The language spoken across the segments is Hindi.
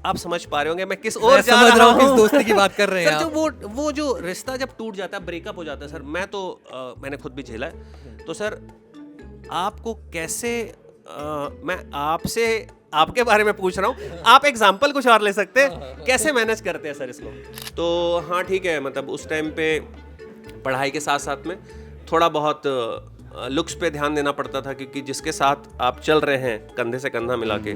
आप समझ पा रहे होंगे मैं किस ओर जा समझ रहा हूँ किस हूँ। दोस्ती की बात कर रहे हैं सर आप। जो वो जो रिश्ता जब टूट जाता है, ब्रेकअप हो जाता है सर, मैं तो मैंने खुद भी झेला है। तो सर आपको कैसे मैं आपसे आपके बारे में पूछ रहा हूँ, आप एग्जाम्पल कुछ और ले सकते हैं, कैसे मैनेज करते हैं सर इसको? तो हाँ ठीक है, मतलब उस टाइम पे पढ़ाई के साथ साथ में थोड़ा बहुत लुक्स पे ध्यान देना पड़ता था, क्योंकि जिसके साथ आप चल रहे हैं कंधे से कंधा मिला के,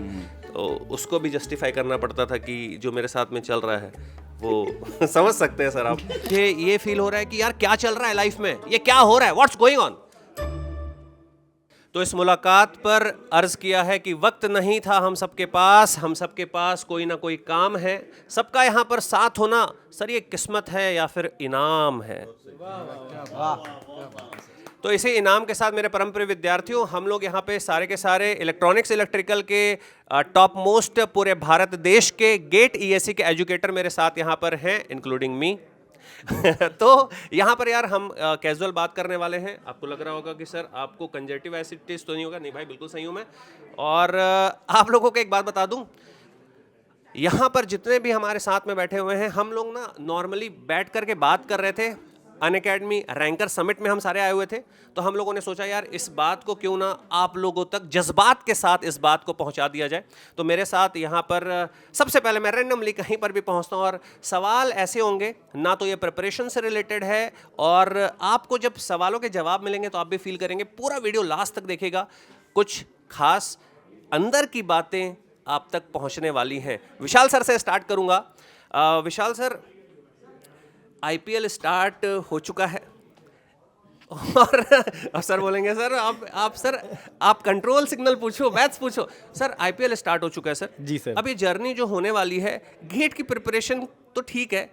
तो उसको भी जस्टिफाई करना पड़ता था कि जो मेरे साथ में चल रहा है वो समझ सकते हैं सर आप। ये फील हो रहा है कि यार क्या चल रहा है लाइफ में, ये क्या हो रहा है, व्हाट्स गोइंग ऑन। तो इस मुलाकात पर अर्ज किया है कि वक्त नहीं था हम सबके पास कोई ना कोई काम है, सबका यहाँ पर साथ होना सर ये किस्मत है या फिर इनाम है। तो इसी इनाम के साथ मेरे परम प्रिय विद्यार्थियों, हम लोग यहाँ पे सारे के सारे इलेक्ट्रॉनिक्स इलेक्ट्रिकल के टॉप मोस्ट पूरे भारत देश के गेट ईएससी के एजुकेटर मेरे साथ यहाँ पर हैं, इंक्लूडिंग मी। तो यहाँ पर यार हम कैजुअल बात करने वाले हैं। आपको लग रहा होगा कि सर आपको कंजक्टिवाइटिस तो नहीं होगा? नहीं भाई, बिल्कुल सही हूँ मैं। और आप लोगों को एक बात बता दूं, यहाँ पर जितने भी हमारे साथ में बैठे हुए हैं, हम लोग ना नॉर्मली बैठ करके बात कर रहे थे। अनअकैडमी रैंकर समिट में हम सारे आए हुए थे, तो हम लोगों ने सोचा यार इस बात को क्यों ना आप लोगों तक जज्बात के साथ इस बात को पहुंचा दिया जाए। तो मेरे साथ यहाँ पर सबसे पहले मैं रैंडमली कहीं पर भी पहुंचता हूँ और सवाल ऐसे होंगे, ना तो ये प्रिपरेशन से रिलेटेड है, और आपको जब सवालों के जवाब मिलेंगे तो आप भी फील करेंगे। पूरा वीडियो लास्ट तक देखिएगा, कुछ खास अंदर की बातें आप तक पहुँचने वाली हैं। विशाल सर से स्टार्ट करूँगा। विशाल सर, आईपीएल स्टार्ट हो चुका है और सर बोलेंगे सर आप कंट्रोल सिग्नल पूछो, मैथ्स पूछो। सर आईपीएल स्टार्ट हो चुका है सर। जी सर। अब ये जर्नी जो होने वाली है, गेट की प्रिपरेशन तो ठीक है,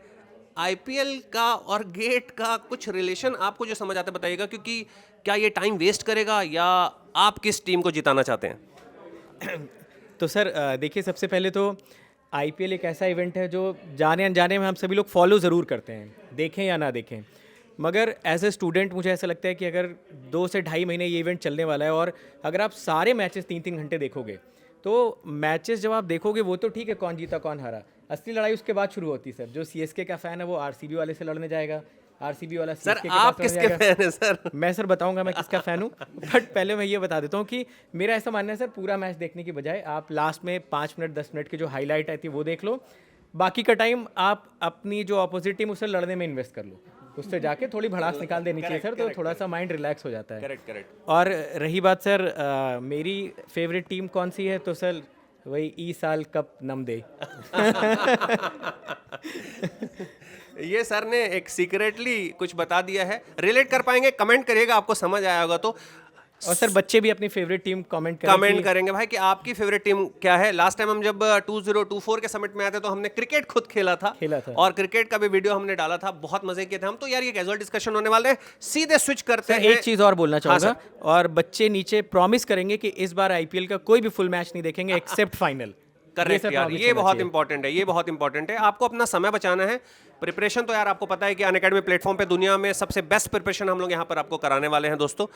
आईपीएल का और गेट का कुछ रिलेशन आपको जो समझ आता है बताइएगा, क्योंकि क्या ये टाइम वेस्ट करेगा या आप किस टीम को जिताना चाहते हैं? तो सर देखिए, सबसे पहले तो आईपीएल एक ऐसा इवेंट है जो जाने अनजाने में हम सभी लोग फॉलो ज़रूर करते हैं, देखें या ना देखें। मगर एज ए स्टूडेंट मुझे ऐसा लगता है कि अगर 2 से ढाई महीने ये इवेंट चलने वाला है, और अगर आप सारे मैचेस 3-3 घंटे देखोगे, तो मैचेस जब आप देखोगे वो तो ठीक है, कौन जीता कौन हारा, असली लड़ाई उसके बाद शुरू होती है सर। जो सीएसके का फ़ैन है वो आरसीबी वाले से लड़ने जाएगा, आरसीबी वाला सर सीएसके आप किसके फैन हैं सर? मैं सर बताऊंगा मैं किसका फ़ैन हूँ। बट पहले मैं ये बता देता हूँ कि मेरा ऐसा मानना है सर, पूरा मैच देखने की बजाय आप लास्ट में 5 मिनट 10 मिनट की जो हाईलाइट आई थी वो देख लो, बाकी का टाइम आप अपनी जो अपोजिट टीम उससे लड़ने में इन्वेस्ट कर लो, उससे जाके थोड़ी भड़ास निकाल देनी चाहिए सर, तो थोड़ा सा माइंड रिलैक्स हो जाता है। करेक्ट। और रही बात सर मेरी फेवरेट टीम कौन सी है, तो सर वही ई साल कप नम दे। ये सर ने एक सीक्रेटली कुछ बता दिया है, रिलेट कर पाएंगे? कमेंट करिएगा, आपको समझ आया होगा तो। और सर बच्चे भी अपनी फेवरेट टीम कमेंट करेंगे भाई कि आपकी फेवरेट टीम क्या है। लास्ट टाइम हम जब 2024 के समिट में आए थे तो हमने क्रिकेट खुद खेला था और क्रिकेट का भी वीडियो हमने डाला था, बहुत मजे किए थे हम। तो यार ये कैजुअल डिस्कशन होने वाले हैं, सीधे स्विच करते हैं। एक चीज और बोलना चाहूंगा, और बच्चे नीचे प्रॉमिस करेंगे कि इस बार आईपीएल का कोई भी फुल मैच नहीं देखेंगे एक्सेप्ट फाइनल। करेक्ट यार, ये बहुत इंपॉर्टेंट है, ये बहुत इंपॉर्टेंट है। आपको अपना समय बचाना है। प्रिपरेशन तो यार आपको पता है कि अनअकैडमी प्लेटफॉर्म पे दुनिया में सबसे बेस्ट प्रिपरेशन हम लोग यहाँ पर आपको कराने वाले हैं। दोस्तों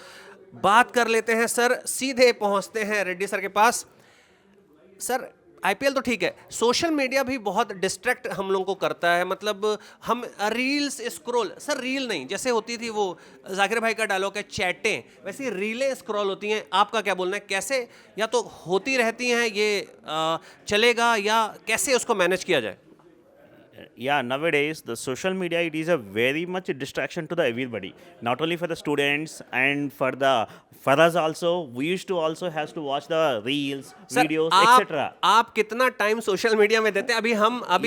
बात कर लेते हैं सर, सीधे पहुँचते हैं रेड्डी सर के पास। सर आईपीएल तो ठीक है, सोशल मीडिया भी बहुत डिस्ट्रैक्ट हम लोगों को करता है। मतलब हम रील्स स्क्रॉल, सर रील नहीं, जैसे होती थी वो जाकिर भाई का डायलॉग है चैटें, वैसे रीलें स्क्रॉल होती हैं। आपका क्या बोलना है, कैसे या तो होती रहती हैं, ये चलेगा या कैसे उसको मैनेज किया जाए? Yeah, nowadays the social media, it is a very much distraction to the everybody, not only for the students and for us also. We used to also has to watch the reels, videos, etc. आप कितना टाइम सोशल मीडिया में देते हैं?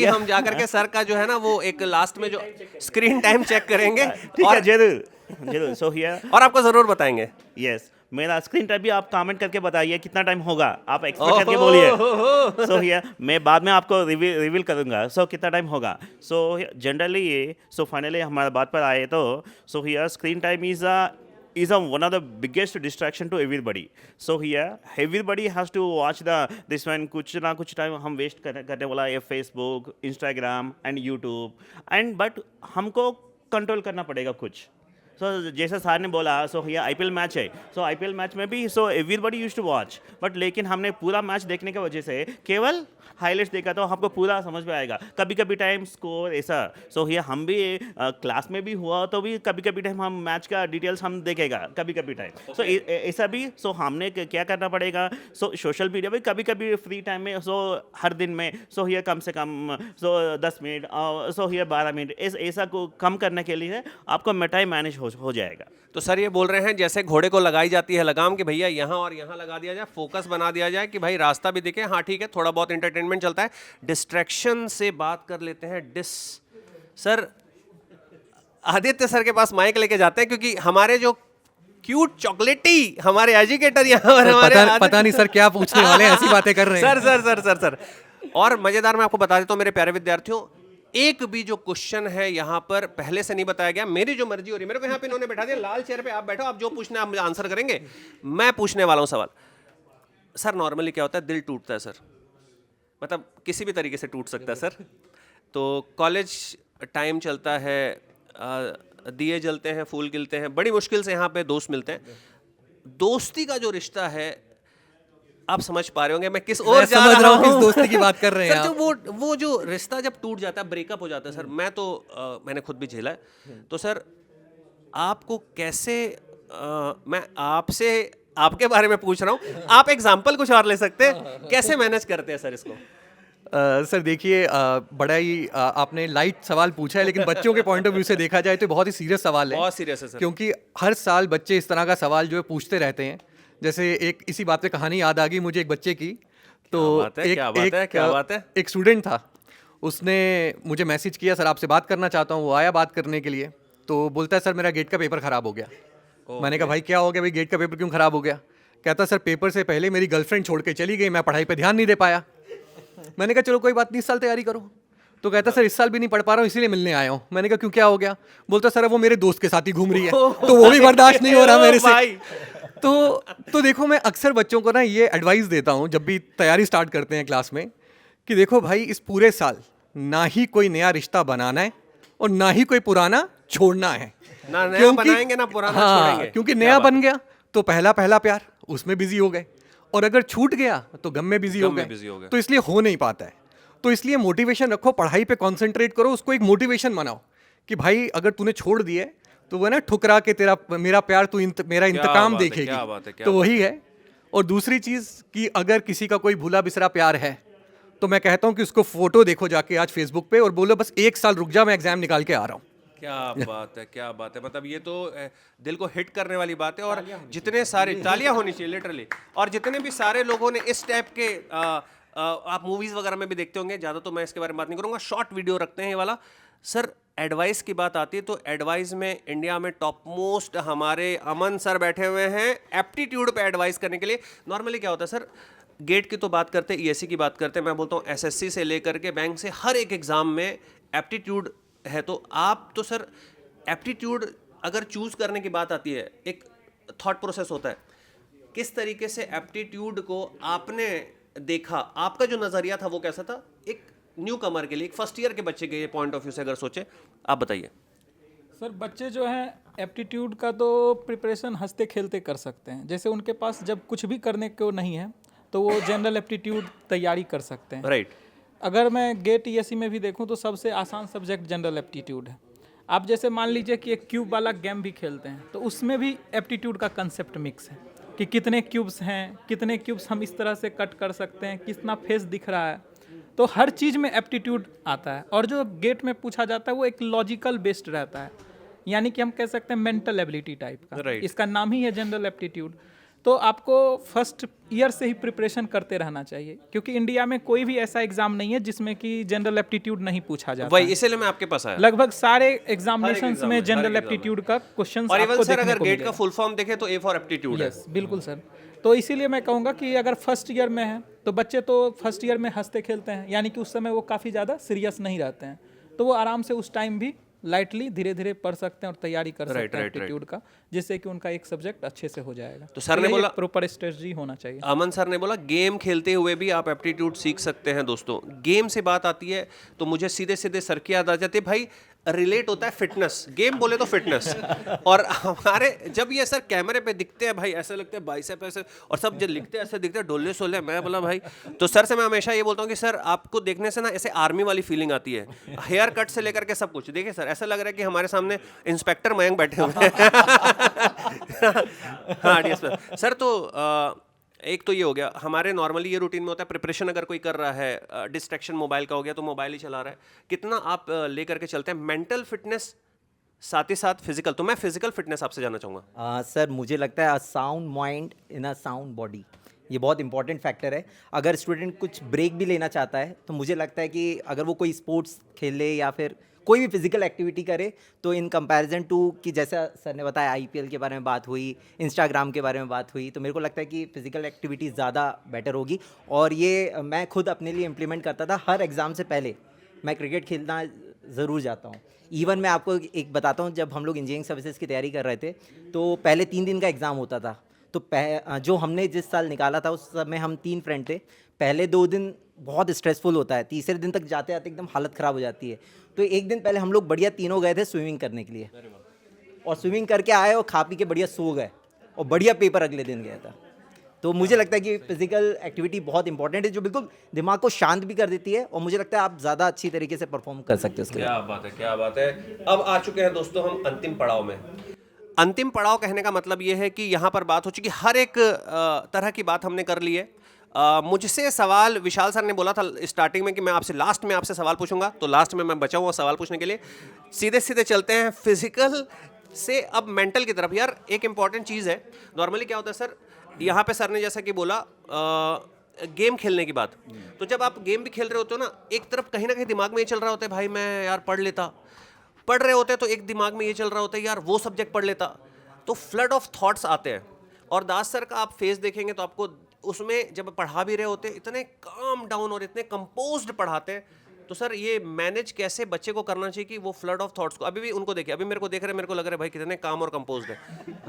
हम जाकर के सर का जो है ना वो एक लास्ट में जो स्क्रीन टाइम चेक करेंगे और जरूर सो हियर और आपको जरूर बताएंगे। यस, मेरा स्क्रीन टाइम भी आप कमेंट करके बताइए कितना टाइम होगा, आप एक्सपेक्ट करके बोलिए। सो हियर मैं बाद में आपको रिवील करूंगा सो कितना टाइम होगा। सो जनरली ये सो फाइनली हमारे बात पर आए तो so here screen time is one of the biggest distraction to everybody. So here everybody has to watch this one, कुछ ना कुछ टाइम हम वेस्ट करने वाला है Facebook, Instagram and YouTube and, but हमको कंट्रोल करना पड़ेगा कुछ। सो जैसे सर ने बोला, सो ये आईपीएल मैच है, सो आईपीएल मैच में भी so everybody used to watch, but लेकिन हमने पूरा मैच देखने की वजह से केवल हाईलाइट्स देखा तो आपको पूरा समझ में आएगा। कभी कभी टाइम स्कोर ऐसा, सो ये हम भी क्लास में भी हुआ तो भी कभी कभी टाइम हम मैच का डिटेल्स हम देखेगा कभी कभी टाइम। सो ऐसा भी, सो हमने क्या करना पड़ेगा, सो सोशल मीडिया भी कभी कभी फ्री टाइम में, सो हर दिन में, सो ये कम से कम 10 मिनट, सो ये 12 मिनट, ऐसा को कम करने के लिए आपको टाइम मैनेज हो जाएगा। तो सर ये बोल रहे हैं जैसे घोड़े को लगाई जाती है लगाम कि भैया यहाँ और यहाँ लगा दिया जाए, फोकस बना दिया जाए कि भाई रास्ता भी दिखे, हाँ ठीक है थोड़ा बहुत एंटरटेनमेंट चलता है। डिस्ट्रैक्शन से बात कर लेते हैं। सर आदित्य सर के पास माइक लेके जाते हैं क्योंकि हमारे जो क्यूट चॉकलेटी हमारे एजुकेटर यहाँ पर हमारे पता नहीं सर क्या पूछने वाले हैं, ऐसी बातें कर रहे हैं। सर और मजेदार मैं आपको बता देता हूँ मेरे प्यारे विद्यार्थियों, एक भी जो क्वेश्चन है यहाँ पर पहले से नहीं बताया गया, मेरी जो मर्जी हो रही है, मेरे को यहाँ पे इन्होंने बैठा दिया लाल चेयर पे, आप बैठो, आप जो पूछना है आप मुझे आंसर करेंगे। मैं पूछने वाला हूँ सवाल। सर नॉर्मली क्या होता है, दिल टूटता है सर, मतलब किसी भी तरीके से टूट सकता है सर। तो कॉलेज टाइम चलता है, दिए जलते हैं, फूल खिलते हैं, बड़ी मुश्किल से यहाँ पे दोस्त मिलते हैं। दोस्ती का जो रिश्ता है, आप समझ पा रहे होंगे मैं किस ओर जा रहा हूँ, किस दोस्ती की बात कर रहे हैं सर। आप। जो वो जो रिश्ता जब टूट जाता है, ब्रेकअप हो जाता है सर, मैं तो मैंने खुद भी झेला है। तो सर आपको कैसे मैं आपसे आपके बारे में पूछ रहा हूँ, आप एग्जाम्पल कुछ और ले सकते हैं, कैसे मैनेज करते हैं सर इसको? सर देखिए, बड़ा ही आपने लाइट सवाल पूछा है, लेकिन बच्चों के पॉइंट ऑफ व्यू से देखा जाए तो बहुत ही सीरियस सवाल है। बहुत सीरियस है सर, क्योंकि हर साल बच्चे इस तरह का सवाल जो है पूछते रहते हैं। जैसे एक इसी बात पे कहानी याद आ गई मुझे एक बच्चे की। तो क्या बात है? एक स्टूडेंट था, उसने मुझे मैसेज किया, सर आपसे बात करना चाहता हूँ। वो आया बात करने के लिए, तो बोलता है सर मेरा गेट का पेपर खराब हो गया। मैंने कहा भाई क्या हो गया भाई, गेट का पेपर क्यों खराब हो गया? कहता सर पेपर से पहले मेरी गर्लफ्रेंड छोड़ के चली गई, मैं पढ़ाई पे ध्यान नहीं दे पाया। मैंने कहा चलो कोई बात नहीं, इस साल तैयारी करो। तो कहता सर इस साल भी नहीं पढ़ पा रहा हूँ, इसीलिए मिलने आया हूँ। मैंने कहा क्यों, क्या हो गया? बोलता सर वो मेरे दोस्त के साथ ही घूम रही है, तो वो भी बर्दाश्त नहीं हो रहा मेरे से। तो देखो, मैं अक्सर बच्चों को ना ये एडवाइस देता हूँ जब भी तैयारी स्टार्ट करते हैं क्लास में, कि देखो भाई इस पूरे साल ना ही कोई नया रिश्ता बनाना है और ना ही कोई पुराना छोड़ना है। ना नया बनाएंगे ना पुराना छोड़ेंगे। क्योंकि नया बन गया तो पहला प्यार उसमें बिजी हो गए, और अगर छूट गया तो गम में बिजी हो गए। तो इसलिए हो नहीं पाता है। तो इसलिए मोटिवेशन रखो, पढ़ाई पे कंसंट्रेट करो, उसको एक मोटिवेशन बनाओ कि भाई अगर तूने छोड़ दिए तो वो ना ठुकरा के तेरा मेरा प्यार तू मेरा इंतकाम देखेगी। तो वही है। और दूसरी चीज़ कि अगर किसी का कोई भूला बिसरा प्यार है तो मैं कहता हूँ कि उसको फोटो देखो जाके आज फेसबुक पे और बोलो बस 1 साल रुक जा, मैं एग्जाम निकाल के आ रहा हूँ। क्या बात है, क्या बात है। मतलब ये तो दिल को हिट करने वाली बात है। और जितने सारे तालियां होनी चाहिए लिटरली, और जितने भी सारे लोगों ने इस टाइप के आप मूवीज वगैरह में भी देखते होंगे, ज़्यादा तो मैं इसके बारे में बात नहीं करूँगा, शॉर्ट वीडियो रखते हैं ये वाला। सर एडवाइस की बात आती है तो एडवाइस में इंडिया में टॉप मोस्ट हमारे अमन सर बैठे हुए हैं एप्टीट्यूड पे एडवाइस करने के लिए। नॉर्मली क्या होता है सर, गेट की तो बात करते हैं, ईएससी की बात करते हैं, मैं बोलता हूँ एसएससी से लेकर के बैंक से हर एक एग्जाम में एप्टीट्यूड है। तो आप तो सर एप्टीट्यूड अगर चूज करने की बात आती है, एक थॉट प्रोसेस होता है, किस तरीके से एप्टीट्यूड को आपने देखा, आपका जो नज़रिया था वो कैसा था एक न्यू कमर के लिए, एक फर्स्ट ईयर के बच्चे के पॉइंट ऑफ व्यू से अगर सोचे, आप बताइए। सर बच्चे जो हैं एप्टीट्यूड का तो प्रिपरेशन हंसते खेलते कर सकते हैं। जैसे उनके पास जब कुछ भी करने को नहीं है तो वो जनरल एप्टीट्यूड तैयारी कर सकते हैं। राइट। अगर मैं गेट ईएससी में भी देखूं तो सबसे आसान सब्जेक्ट जनरल एप्टीट्यूड है। आप जैसे मान लीजिए कि एक क्यूब वाला गेम भी खेलते हैं तो उसमें भी एप्टीट्यूड का कंसेप्ट मिक्स है कि कितने क्यूब्स हैं, कितने क्यूब्स हम इस तरह से कट कर सकते हैं, कितना फेस दिख रहा है, तो हर चीज़ में एप्टीट्यूड आता है। और जो गेट में पूछा जाता है वो एक लॉजिकल बेस्ड रहता है, यानी कि हम कह सकते हैं मेंटल एबिलिटी टाइप का। Right. इसका नाम ही है जनरल एप्टीट्यूड। तो आपको फर्स्ट ईयर से ही प्रिपरेशन करते रहना चाहिए, क्योंकि इंडिया में कोई भी ऐसा एग्जाम नहीं है जिसमें कि जनरल एप्टीट्यूड नहीं पूछा जाता। वही इसीलिए मैं आपके पास आया। लगभग सारे एग्जामिनेशंस में जनरल एप्टीट्यूड का क्वेश्चन और इवन सर अगर गेट का फुल फॉर्म देखें तो ए फॉर एप्टीट्यूड है। यस बिल्कुल सर। तो इसीलिए मैं कहूँगा कि अगर फर्स्ट ईयर में है तो बच्चे तो फर्स्ट ईयर में हंसते खेलते हैं, यानी कि उस समय वो काफ़ी ज़्यादा सीरियस नहीं रहते हैं, तो वो आराम से उस टाइम भी लाइटली धीरे धीरे पढ़ सकते हैं और तैयारी कर सकते हैं एप्टीट्यूड का, जिससे कि उनका एक सब्जेक्ट अच्छे से हो जाएगा। तो सर ने बोला प्रॉपर स्ट्रेटजी होना चाहिए। अमन सर ने बोला गेम खेलते हुए भी आप एप्टीट्यूड सीख सकते हैं। दोस्तों गेम से बात आती है तो मुझे सीधे सीधे सर की याद आ जाती है। भाई रिलेट होता है फिटनेस, गेम बोले तो फिटनेस। और हमारे जब ये सर कैमरे पे दिखते हैं भाई, ऐसे लगते हैं बाइसेप ऐसे, और सब जब लिखते हैं ऐसे दिखते हैं डोले सोले। मैं बोला भाई, तो सर से मैं हमेशा ये बोलता हूँ कि सर आपको देखने से ना ऐसे आर्मी वाली फीलिंग आती है, हेयर कट से लेकर के सब कुछ। देखिए सर, ऐसा लग रहा है कि हमारे सामने इंस्पेक्टर मयंक बैठे हुए हैं। हाँ डीएस सर। तो एक तो ये हो गया हमारे, नॉर्मली ये रूटीन में होता है प्रिपरेशन अगर कोई कर रहा है, डिस्ट्रैक्शन मोबाइल का हो गया तो मोबाइल ही चला रहा है, कितना आप लेकर के चलते हैं मेंटल फिटनेस साथ ही साथ फिजिकल। तो मैं फिजिकल फिटनेस आपसे जानना चाहूँगा। सर मुझे लगता है sound mind in a sound body, ये बहुत इंपॉर्टेंट फैक्टर है। अगर स्टूडेंट कुछ ब्रेक भी लेना चाहता है तो मुझे लगता है कि अगर वो कोई स्पोर्ट्स खेले या फिर कोई भी फिजिकल एक्टिविटी करे तो इन कंपैरिजन टू कि जैसा सर ने बताया आईपीएल के बारे में बात हुई, इंस्टाग्राम के बारे में बात हुई, तो मेरे को लगता है कि फिजिकल एक्टिविटी ज़्यादा बेटर होगी। और ये मैं खुद अपने लिए इम्प्लीमेंट करता था। हर एग्ज़ाम से पहले मैं क्रिकेट खेलना ज़रूर जाता हूँ। इवन मैं आपको एक बताता हूँ, जब हम लोग इंजीनियरिंग सर्विसेज की तैयारी कर रहे थे तो पहले 3 दिन का एग्ज़ाम होता था। तो जो हमने जिस साल निकाला था उस समय हम 3 फ्रेंड थे। पहले 2 दिन बहुत स्ट्रेसफुल होता है, तीसरे दिन तक जाते जाते एकदम हालत ख़राब हो जाती है। तो एक दिन पहले हम लोग बढ़िया तीनों गए थे स्विमिंग करने के लिए, और स्विमिंग करके आए और खा पी के बढ़िया सो गए, और बढ़िया पेपर अगले दिन गया था। तो मुझे लगता है कि फिजिकल एक्टिविटी बहुत इंपॉर्टेंट है, जो बिल्कुल दिमाग को शांत भी कर देती है, और मुझे लगता है आप ज़्यादा अच्छी तरीके से परफॉर्म कर सकते हो उसके लिए। क्या बात है, क्या बात है। अब आ चुके हैं दोस्तों हम अंतिम पड़ाव में। अंतिम पड़ाव कहने का मतलब ये है कि यहाँ पर बात हो चुकी, हर एक तरह की बात हमने कर ली है। मुझसे सवाल विशाल सर ने बोला था स्टार्टिंग में कि मैं आपसे लास्ट में आपसे सवाल पूछूंगा, तो लास्ट में मैं बचा हुआ सवाल पूछने के लिए। सीधे सीधे चलते हैं फिजिकल से अब मेंटल की तरफ। यार एक इंपॉर्टेंट चीज़ है, नॉर्मली क्या होता है सर, यहाँ पे सर ने जैसा कि बोला गेम खेलने की बात, तो जब आप गेम भी खेल रहे होते हो ना, एक तरफ कहीं ना कहीं दिमाग में ये चल रहा होता है भाई मैं यार पढ़ रहे होते हैं तो एक दिमाग में ये चल रहा होता है यार वो सब्जेक्ट पढ़ लेता, तो फ्लड ऑफ थॉट्स आते हैं। और दास सर का आप फेस देखेंगे तो आपको उसमें जब पढ़ा भी रहे होते हैं इतने काम डाउन और इतने कंपोज्ड पढ़ाते हैं। तो सर ये मैनेज कैसे बच्चे को करना चाहिए कि वो फ्लड ऑफ थॉट्स को, अभी भी उनको देखिए, अभी मेरे को देख रहे हैं, मेरे को लग रहा है भाई कितने काम और कंपोज्ड है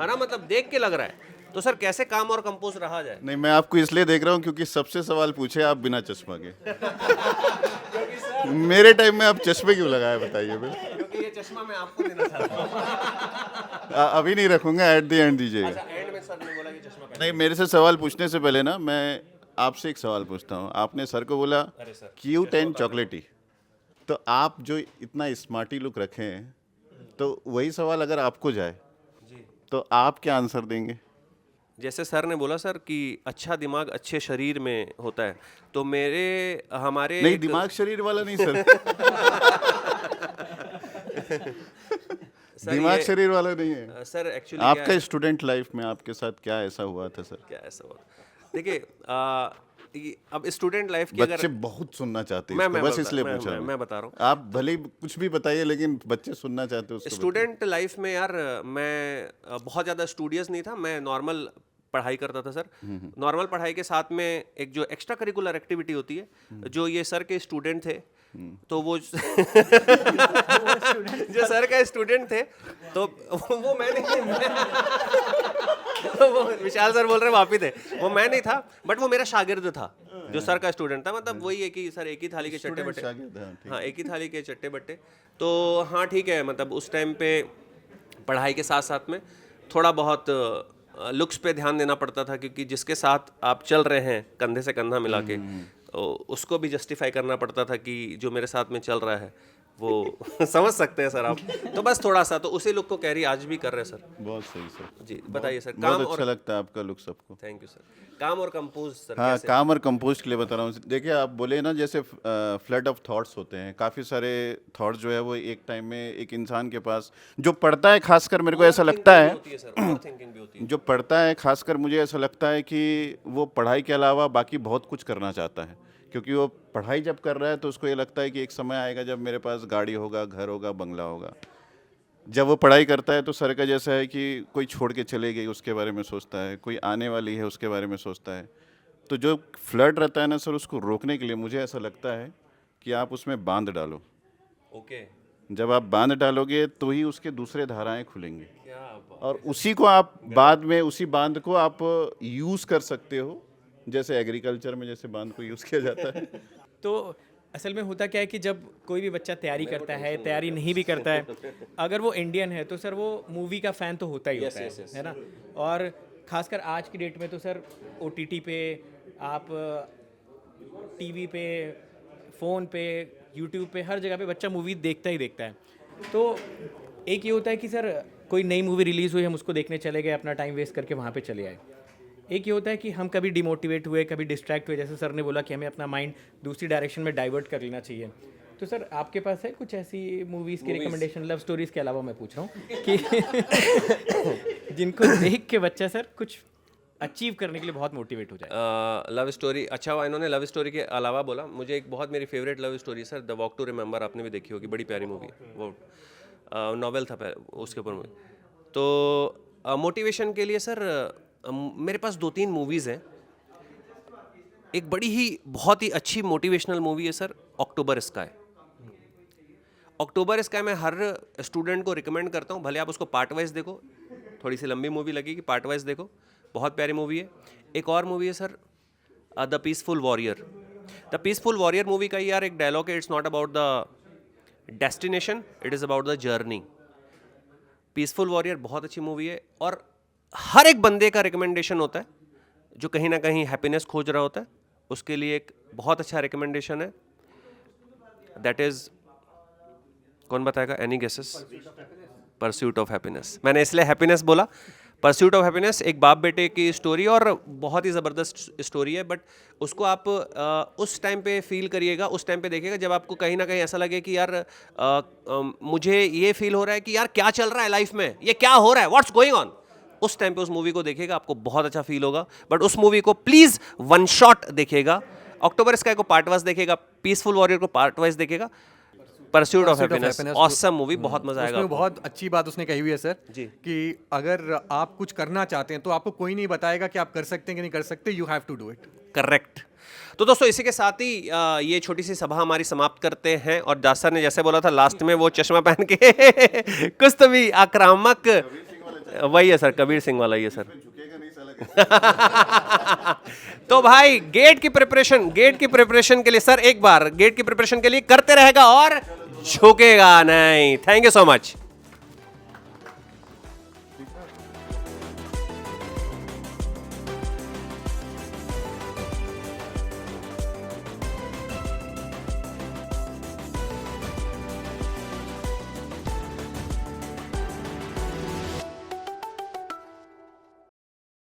ना, मतलब देख के लग रहा है। तो सर कैसे काम और कंपोज रहा जाए? नहीं, मैं आपको इसलिए देख रहा हूँ क्योंकि सबसे सवाल पूछे आप बिना चश्मा के। मेरे टाइम में आप चश्मे क्यों लगाए बताइए भाई? क्योंकि ये चश्मा मैं आपको देना चाहता हूँ। अभी नहीं रखूंगा, एट द एंड दीजिएगा। एंड में सर ने बोला कि चश्मा नहीं, मेरे से सवाल पूछने से पहले ना मैं आपसे एक सवाल पूछता हूँ। आपने सर को बोला क्यूट एंड चॉकलेटी, तो आप जो इतना स्मार्टी लुक रखे हैं, तो वही सवाल अगर आपको जाए तो आप क्या आंसर देंगे? जैसे सर ने बोला सर कि अच्छा दिमाग अच्छे शरीर में होता है, तो हमारे नहीं, दिमाग शरीर वाला नहीं सर। दिमाग शरीर वाला नहीं है सर। एक्चुअली आपका स्टूडेंट लाइफ में आपके साथ क्या ऐसा हुआ था सर? क्या ऐसा हुआ, देखिए अब स्टूडेंट लाइफ की बच्चे अगर बहुत सुनना चाहते मैं हैं, बस बता- इसलिए मैं- पूछा मैं- मैं। मैं बता रहा हूँ। आप भले ही कुछ भी बताइए लेकिन बच्चे सुनना चाहते हैं उसको। स्टूडेंट लाइफ में यार मैं बहुत ज़्यादा स्टूडियस नहीं था, मैं नॉर्मल पढ़ाई करता था सर। नॉर्मल पढ़ाई के साथ में एक जो एक्स्ट्रा करिकुलर एक्टिविटी होती है, जो ये सर के स्टूडेंट थे, तो वो जो सर का स्टूडेंट थे, तो वो मैं नहीं वो विशाल सर बोल रहे हैं वापी थे, वो मैं नहीं था, बट वो मेरा शागिर्द था जो सर का स्टूडेंट था। मतलब वही है कि सर एक ही थाली के चट्टे बट्टे, हाँ एक ही थाली के चट्टे बट्टे। तो हाँ ठीक है, मतलब उस टाइम पे पढ़ाई के साथ साथ में थोड़ा बहुत लुक्स पे ध्यान देना पड़ता था, क्योंकि जिसके साथ आप चल रहे हैं कंधे से कंधा मिला के, तो उसको भी जस्टिफाई करना पड़ता था कि जो मेरे साथ में चल रहा है वो समझ सकते हैं सर आप। तो बस थोड़ा सा तो उसी लुक को कैरी आज भी कर रहे हैं सर। बहुत सही सर। जी बताइए सर। बहुत काम अच्छा और लगता है आपका लुक सबको। Thank you sir. काम और कंपोज सर हाँ, कैसे? काम और कंपोस्ट के लिए बता रहा हूँ। देखिए आप बोले ना जैसे फ्लड ऑफ थॉट्स होते हैं, काफ़ी सारे थॉट्स जो है वो एक टाइम में एक इंसान के पास जो पढ़ता है, खासकर मेरे को ऐसा लगता है, होती है सर, ओवरथिंकिंग भी होती है। जो पढ़ता है खासकर मुझे ऐसा लगता है कि वो पढ़ाई के अलावा बाकी बहुत कुछ करना चाहता है, क्योंकि वो पढ़ाई जब कर रहा है तो उसको ये लगता है कि एक समय आएगा जब मेरे पास गाड़ी होगा, घर होगा, बंगला होगा। जब वो पढ़ाई करता है तो सर का जैसा है कि कोई छोड़ के चले गई उसके बारे में सोचता है, कोई आने वाली है उसके बारे में सोचता है। तो जो फ्लड रहता है ना सर, उसको रोकने के लिए मुझे ऐसा लगता है कि आप उसमें बांध डालो। ओके, जब आप बांध डालोगे तो ही उसके दूसरे धाराएं खुलेंगे, क्या बात। और उसी को आप बाद में उसी बांध को आप यूज़ कर सकते हो, जैसे एग्रीकल्चर में जैसे बांध को यूज़ किया जाता है। तो असल में होता क्या है कि जब कोई भी बच्चा तैयारी करता है, तैयारी नहीं भी करता है, अगर वो इंडियन है तो सर वो मूवी का फ़ैन तो होता ही होता है ना। और ख़ासकर आज की डेट में तो सर OTT पे, आप टीवी पे, फ़ोन पे, यूट्यूब पे, हर जगह पे बच्चा मूवी देखता ही देखता है। तो एक ये होता है कि सर कोई नई मूवी रिलीज़ हुई, हम उसको देखने चले गए, अपना टाइम वेस्ट करके वहाँ पे चले आए। एक ये होता है कि हम कभी डिमोटिवेट हुए, कभी डिस्ट्रैक्ट हुए, जैसे सर ने बोला कि हमें अपना माइंड दूसरी डायरेक्शन में डाइवर्ट कर लेना चाहिए। तो सर आपके पास है कुछ ऐसी मूवीज़ की रिकमेंडेशन, लव स्टोरीज़ के अलावा मैं पूछ रहा हूँ कि जिनको देख के बच्चा सर कुछ अचीव करने के लिए बहुत मोटिवेट हो जाए। लव स्टोरी, अच्छा हुआ इन्होंने लव स्टोरी के अलावा बोला। मुझे एक बहुत मेरी favourite love story sir, the walk to remember, आपने भी देखी होगी, बड़ी प्यारी मूवी, वो नॉवेल था उसके ऊपर मूवी। तो मोटिवेशन के लिए सर मेरे पास 2-3 मूवीज़ हैं। एक बड़ी ही बहुत ही अच्छी मोटिवेशनल मूवी है सर, अक्टूबर स्काई। अक्टूबर स्काई मैं हर स्टूडेंट को रिकमेंड करता हूँ, भले आप उसको पार्ट वाइज देखो, थोड़ी सी लंबी मूवी लगेगी, पार्ट वाइज देखो, बहुत प्यारी मूवी है। एक और मूवी है sir, the peaceful warrior. The peaceful warrior movie का यार एक डायलॉग है, it's not about the destination, it is about the journey. Peaceful warrior बहुत अच्छी मूवी है, और हर एक बंदे का रिकमेंडेशन होता है जो कहीं ना कहीं हैप्पीनेस खोज रहा होता है, उसके लिए एक बहुत अच्छा रिकमेंडेशन है, दैट इज, कौन बताएगा, any guesses? Pursuit of happiness. मैंने इसलिए हैप्पीनेस बोला, परस्यूट ऑफ हैप्पीनेस एक बाप बेटे की स्टोरी, और बहुत ही ज़बरदस्त स्टोरी है, बट उसको आप उस टाइम पे फील करिएगा, उस टाइम पे देखिएगा जब आपको कहीं ना कहीं ऐसा लगे कि यार मुझे ये फील हो रहा है कि यार क्या चल रहा है लाइफ में, ये क्या हो रहा है, व्हाट्स गोइंग ऑन, उस टाइम पे उस मूवी को देखिएगा, आपको बहुत अच्छा फील होगा। बट उस मूवी को प्लीज़ वन शॉट देखिएगा। अक्टूबर स्काई को पार्ट वाइज देखिएगा, पीसफुल वॉरियर को पार्ट वाइज देखिएगा, pursuit of happiness awesome movie, बहुत मजा आएगा उसमें आपको। बहुत अच्छी बात उसने कही हुई है सर जी। कि अगर आप कुछ करना चाहते हैं तो आपको कोई नहीं बताएगा कि आप कर सकते हैं कि नहीं कर सकते, you have to do it. Correct. तो दोस्तों इसी के साथ ही ये छोटी सी सभा हमारी समाप्त करते हैं, और दास सर ने जैसे बोला था लास्ट में वो चश्मा पहन के कुछ तो भी आक्रामक, वही है सर, कबीर सिंह वाला ही है सर। तो भाई गेट की प्रिपरेशन के लिए सर एक बार गेट की प्रिपरेशन के लिए करते रहेगा और झुकेगा नहीं। Thank you so much.